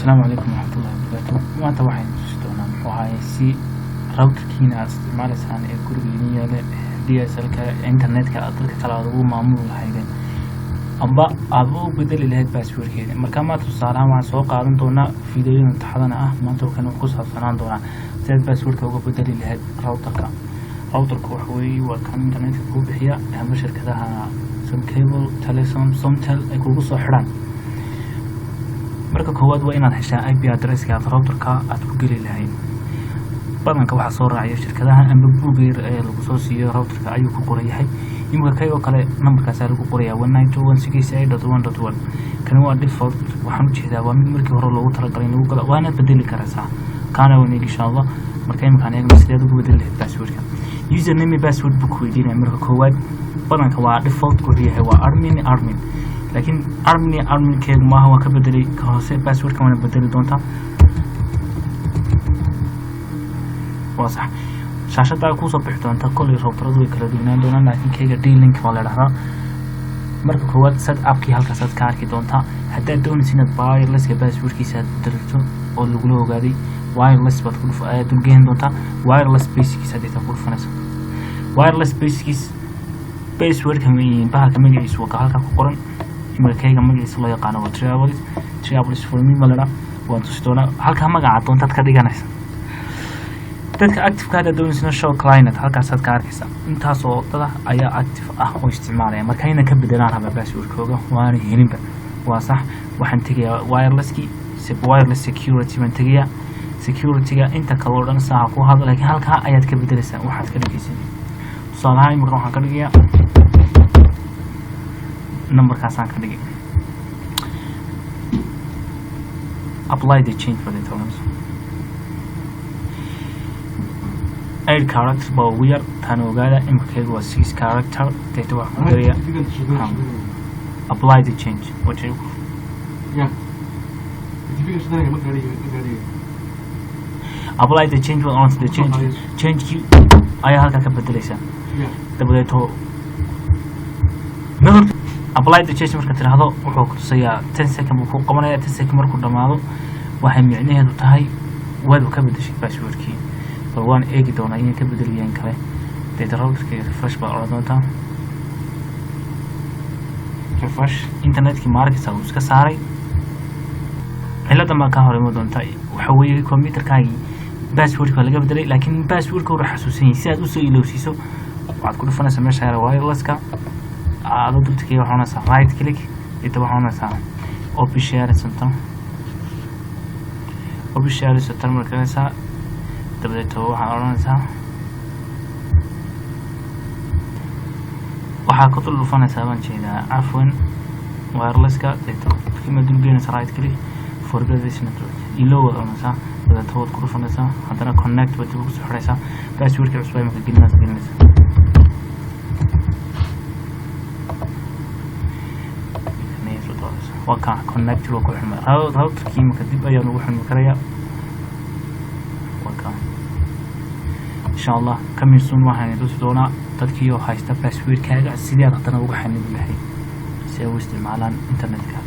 السلام عليكم ورحمة الله وبركاته. ما توحي نشتونا وهاي سي راوتر كينا استعمال سان الكورينية DSL كإنترنت كأطلق كلاودو معمول هايدين أبو بدل لهاد باسورد كده مركمات الصالح مع سوق عالم دونا فيديو امتحاننا ما تو كانوا قصة سنان دونا زاد باسورد كوجو بدل لهاد راوتر كوحوي وكان إنترنت كوب بحياة أهم شركة ده سم كيبل تليسون سمتل يكوجو صحران marka koowaad waa inaad heshaa IP address-ka router-ka aad ku gali lahayd badanka waxa soo raacaya shirkadaha amba buugeer ee lagu soo siiyo router-ka ayuu ku qoran yahay imika kaygoo kale numberkaas lagu qorayaa 192.168.1 kan waa default waxaan u jeedaa waa mid markii hore loogu talagalay lagu galo waana bedeli karaysaa kana waan insha Allah marka imika anaga sideed ugu bedeli lahayd password-ka username iyo password book weydiinaya marka koowaad badanka waa default ku yahay waa admin لكن أرمي كيف ما هو كبدلي كهوسة باسورد كمان بدلي دونتا واضح شاشة تاكو صبح دونتا كل الراوتر ذوي كلا دونان دونا لكن كيجا دي لينك ولا لحظة مركب هو سد أب كي هالك سد كار كي دونتا حتى دون سنة وايرلس كباسورد كي سد درجتون أو لغلو قادي وايرلس بتقول دون دونتا وايرلس بيسك سد تقول فنس وايرلس بيسك باسورد كمان بها كمان يسوق هالك كقرن markayga magaciisa loo yaqaan waa Travelers for me malada waan tustoona halka magaca doontaad ka dhiganaysa dadka active ka doonaysa show client halkaas aad ka arkaysa intaas oo dad ayaa active ah oo isticmaalaya markayna ka bedelaan haba password-kooda waana helinba waa sax waxaan tagayaa wireless security man tagayaa security-ga inta kale oo dhan sax ku hadal laakiin halka ayaad ka bedelaysaa waxaad ka dhigaysaa tusaalaha imika waxaan ka dhigayaa number كاسان كدقي apply the change for the terms 8 characters but we are tanogada imkaygu waa 6 character data wax ku dariya apply the change what you apply the change on the change ayaa halka ka bedelaysa dabadeeto apply the change marka tiraahdo wuxuu ku tusayaa 10 second ku qabanaya 10 second markuu dhamaado waxay micnaheedu tahay waad ka bedeshay password-kii waan eegi doonaa in ka bedeliyeen kale data router-ka refresh baa oran doontaa refresh internet-ki markaysa uu iska saaray cilada ma ka hore ma doontaa waxa weeye computer-kaagi password-ka laga bedelay laakiin password-ka uu xasuusin si aad u soo ilowsiiso waxaad ku dhufanaysaa meesha yar wireless-ka هذا دكتور وحنا سا رايت كليك يتبعونا سا اوبن شير سنتم اوبن شير سنتم مركزا تبدأ وحنا سا وحاكط له فانا سابان شيء عفوا وايرلس كا تيتو كما دنجين رايت كليك فورجيت ذيس نتورك يلو ولا سا تبدأ تود كل فانا سا عندنا كونكت بتبغى سحر سا باسورد كعصبة ممكن جلنا وكان connect لو كل حمر راوتر كي مكتب أيام لو حمر كريا وكان إن شاء الله كم يسون واحد يدوس دونا تذكيه هايستا باسورد كذا سيدي أنا تناوب حني بالحين سوي استعمالا إنترنت كذا